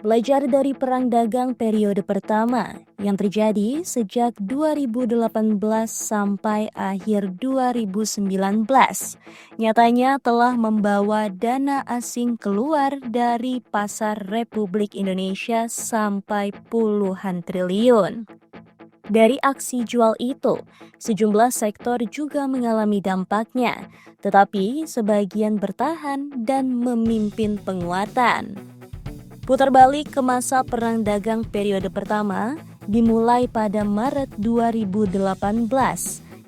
Belajar dari perang dagang periode pertama yang terjadi sejak 2018 sampai akhir 2019, nyatanya telah membawa dana asing keluar dari pasar Republik Indonesia sampai puluhan triliun. Dari aksi jual itu, sejumlah sektor juga mengalami dampaknya, tetapi sebagian bertahan dan memimpin penguatan. Putar balik ke masa perang dagang periode pertama dimulai pada Maret 2018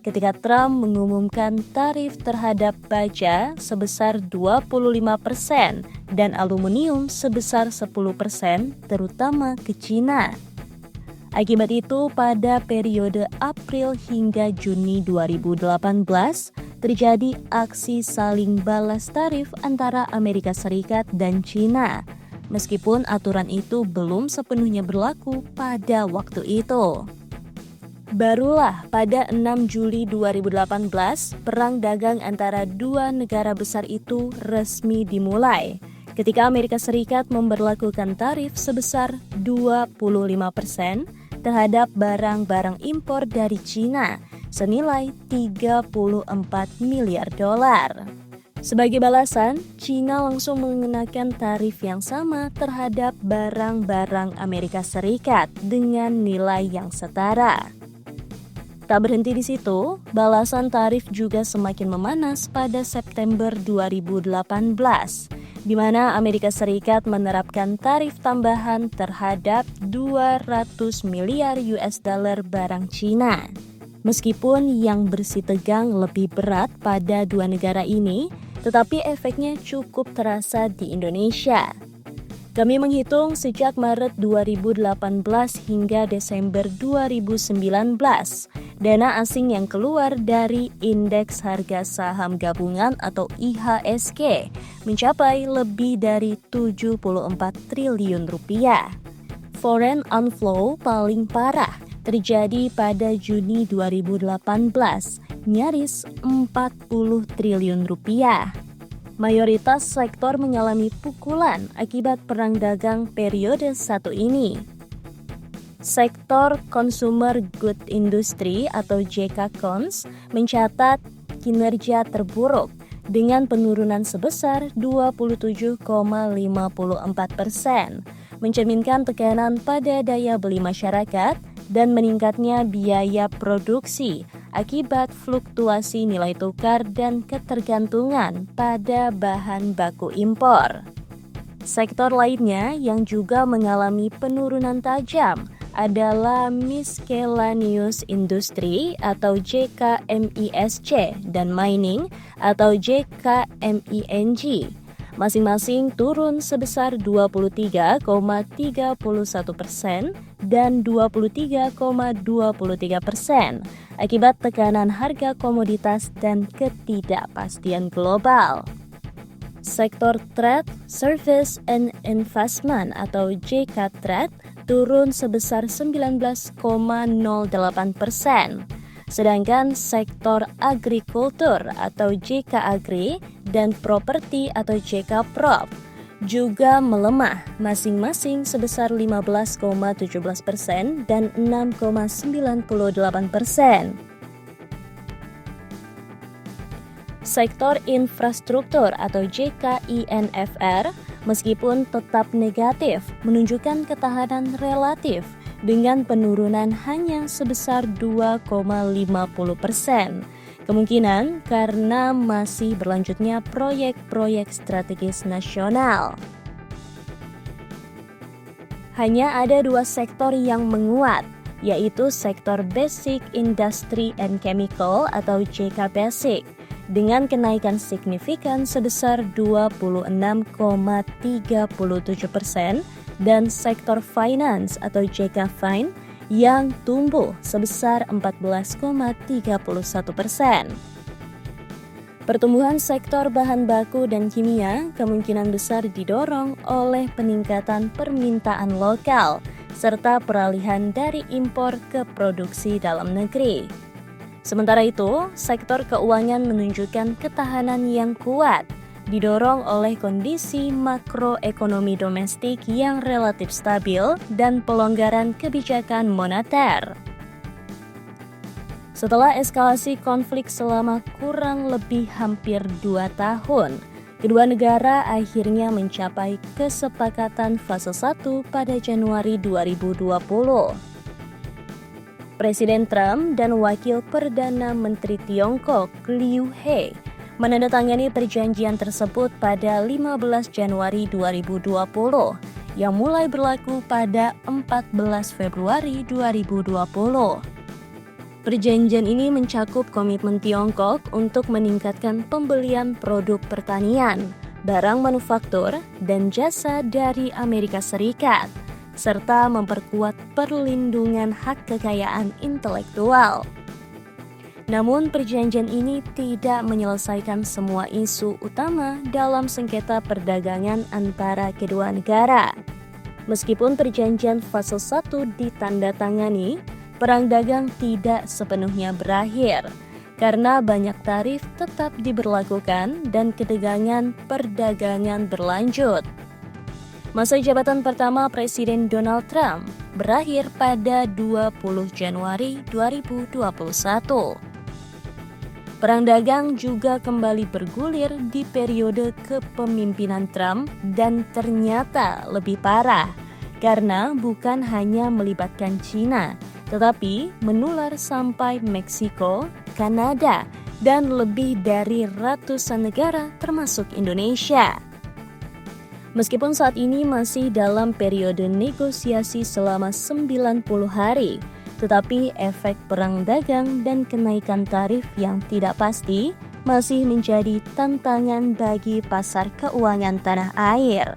ketika Trump mengumumkan tarif terhadap baja sebesar 25% dan aluminium sebesar 10% terutama ke Cina. Akibat itu pada periode April hingga Juni 2018 terjadi aksi saling balas tarif antara Amerika Serikat dan Cina. Meskipun aturan itu belum sepenuhnya berlaku pada waktu itu. Barulah pada 6 Juli 2018, perang dagang antara dua negara besar itu resmi dimulai, ketika Amerika Serikat memberlakukan tarif sebesar 25% terhadap barang-barang impor dari Cina, senilai 34 miliar dolar. Sebagai balasan, Cina langsung mengenakan tarif yang sama terhadap barang-barang Amerika Serikat dengan nilai yang setara. Tak berhenti di situ, balasan tarif juga semakin memanas pada September 2018, di mana Amerika Serikat menerapkan tarif tambahan terhadap 200 miliar US dollar barang Cina. Meskipun yang bersitegang lebih berat pada dua negara ini, tetapi efeknya cukup terasa di Indonesia. Kami menghitung sejak Maret 2018 hingga Desember 2019, dana asing yang keluar dari Indeks Harga Saham Gabungan atau IHSG mencapai lebih dari 74 triliun rupiah. Foreign outflow paling parah terjadi pada Juni 2018, nyaris 40 triliun rupiah. Mayoritas sektor mengalami pukulan akibat perang dagang periode satu ini. Sektor Consumer Good Industry atau JKCONS mencatat kinerja terburuk dengan penurunan sebesar 27,54%, mencerminkan tekanan pada daya beli masyarakat dan meningkatnya biaya produksi akibat fluktuasi nilai tukar dan ketergantungan pada bahan baku impor. Sektor lainnya yang juga mengalami penurunan tajam adalah Miscellaneous Industry atau JKMISC dan Mining atau JKMING. Masing-masing turun sebesar 23,31% dan 23,23% akibat tekanan harga komoditas dan ketidakpastian global. Sektor Trade, Service and Investment atau JKTrade turun sebesar 19,08%. Sedangkan sektor agrikultur atau JKAgri dan properti atau JKProp juga melemah masing-masing sebesar 15,17% dan 6,98%. Sektor infrastruktur atau JKINFR meskipun tetap negatif menunjukkan ketahanan relatif dengan penurunan hanya sebesar 2,50%. Kemungkinan karena masih berlanjutnya proyek-proyek strategis nasional. Hanya ada dua sektor yang menguat, yaitu sektor Basic Industry and Chemical atau JK Basic, dengan kenaikan signifikan sebesar 26,37%, dan sektor Finance atau JK Fin yang tumbuh sebesar 14,31%. Pertumbuhan sektor bahan baku dan kimia kemungkinan besar didorong oleh peningkatan permintaan lokal serta peralihan dari impor ke produksi dalam negeri. Sementara itu, sektor keuangan menunjukkan ketahanan yang kuat didorong oleh kondisi makroekonomi domestik yang relatif stabil dan pelonggaran kebijakan moneter. Setelah eskalasi konflik selama kurang lebih hampir 2 tahun, kedua negara akhirnya mencapai kesepakatan fase 1 pada Januari 2020. Presiden Trump dan Wakil Perdana Menteri Tiongkok Liu He menandatangani perjanjian tersebut pada 15 Januari 2020 yang mulai berlaku pada 14 Februari 2020. Perjanjian ini mencakup komitmen Tiongkok untuk meningkatkan pembelian produk pertanian, barang manufaktur, dan jasa dari Amerika Serikat, serta memperkuat perlindungan hak kekayaan intelektual. Namun perjanjian ini tidak menyelesaikan semua isu utama dalam sengketa perdagangan antara kedua negara. Meskipun perjanjian fase 1 ditandatangani, perang dagang tidak sepenuhnya berakhir, karena banyak tarif tetap diberlakukan dan ketegangan perdagangan berlanjut. Masa jabatan pertama Presiden Donald Trump berakhir pada 20 Januari 2021. Perang dagang juga kembali bergulir di periode kepemimpinan Trump dan ternyata lebih parah karena bukan hanya melibatkan China, tetapi menular sampai Meksiko, Kanada, dan lebih dari ratusan negara termasuk Indonesia. Meskipun saat ini masih dalam periode negosiasi selama 90 hari, tetapi efek perang dagang dan kenaikan tarif yang tidak pasti masih menjadi tantangan bagi pasar keuangan tanah air.